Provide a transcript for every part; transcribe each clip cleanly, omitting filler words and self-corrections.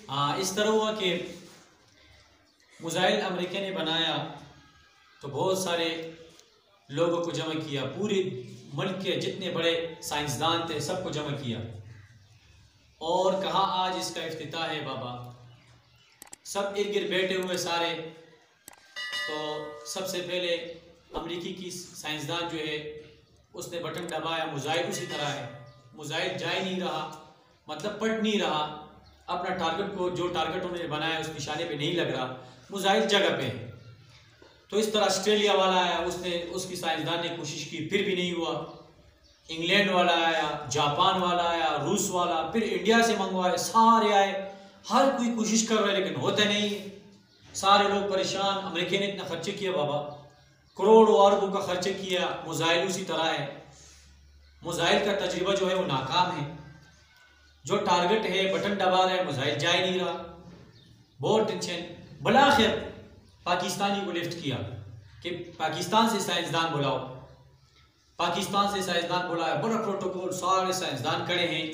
इस तरह हुआ कि मिसाइल अमेरिका ने बनाया तो बहुत सारे लोगों को जमा किया, पूरे मुल्क के जितने बड़े साइंसदान थे सबको जमा किया और कहा आज इसका इफ्तिताह है बाबा। सब इर्द गिर्द बैठे हुए सारे। तो सबसे पहले अमेरिकी की साइंसदान जो है उसने बटन दबाया, मिसाइल उसी तरह है, मिसाइल जा ही नहीं रहा, मतलब पट नहीं रहा अपना टारगेट को, जो टारगेट उन्होंने बनाया उस निशाने पे नहीं लग रहा, मिसाइल जगह पे है। तो इस तरह ऑस्ट्रेलिया वाला आया, उसकी साइंसदान ने कोशिश की, फिर भी नहीं हुआ। इंग्लैंड वाला आया, जापान वाला आया, रूस वाला, फिर इंडिया से मंगवाए, सारे आए, हर कोई कोशिश कर रहा है लेकिन होता नहीं है। सारे लोग परेशान। अमेरिका ने इतना खर्चे किया बाबा, करोड़ों अरबों का खर्चे किया, मिसाइल उसी तरह है। मिसाइल का तजुर्बा जो है वो नाकाम है, जो टारगेट है बटन दबा रहा है, मिसाइल जा ही नहीं रहा। बहुत टेंशन। भला आखिर पाकिस्तानी को लिफ्ट किया कि पाकिस्तान से साइंसदान बुलाओ। पाकिस्तान से साइंसदान बुलाया, बड़ा प्रोटोकॉल, सारे साइंसदान खड़े हैं,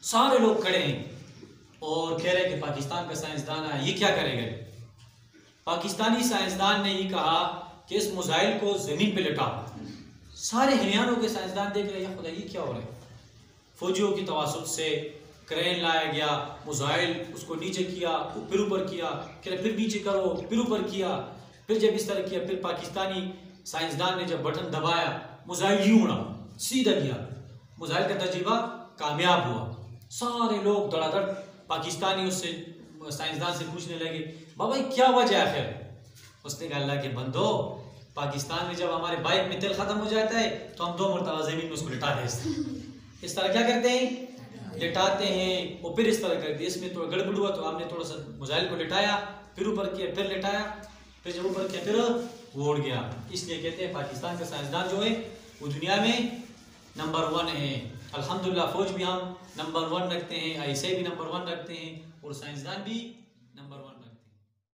सारे लोग खड़े हैं और कह रहे हैं कि पाकिस्तान का साइंसदान आया, ये क्या करेगा। पाकिस्तानी साइंसदान ने ये कहा कि इस मिसाइल को जमीन पे लटाओ। सारे हरियाणों के साइंसदान देख रहे हैं, खुदा ये क्या हो रहा है। फौजियों की तवासुत से क्रेन लाया गया, मिसाइल उसको नीचे किया, फिर ऊपर किया, फिर नीचे करो, फिर ऊपर किया, फिर जब इस तरह किया, फिर पाकिस्तानी साइंसदान ने जब बटन दबाया, मिसाइल यूं उड़ा, सीधा गया। मिसाइल का तजुर्बा कामयाब हुआ। सारे लोग धड़ाधड़ पाकिस्तानी उससे साइंसदान से पूछने लगे, बाबा क्या वजह है आखिर। उसने कहा अल्लाह के बंदो, पाकिस्तान में जब हमारे बाइक में तेल खत्म हो जाता है तो हम 2 मरतबा जमीन में उसको लिटा देते हैं। इस तरह क्या करते हैं, लिटाते हैं और फिर इस तरह करते हैं। इसमें थोड़ा गड़बड़ हुआ तो हमने थोड़ा सा मिसाइल को लिटाया, फिर ऊपर किया, फिर लिटाया, फिर जब ऊपर किया फिर वो उड़ गया। इसलिए कहते हैं पाकिस्तान का साइंसदान जो है वो दुनिया में नंबर 1 है। अल्हम्दुलिल्लाह फौज भी हम नंबर 1 रखते हैं, ऐसे भी नंबर 1 रखते हैं और साइंसदान भी नंबर 1।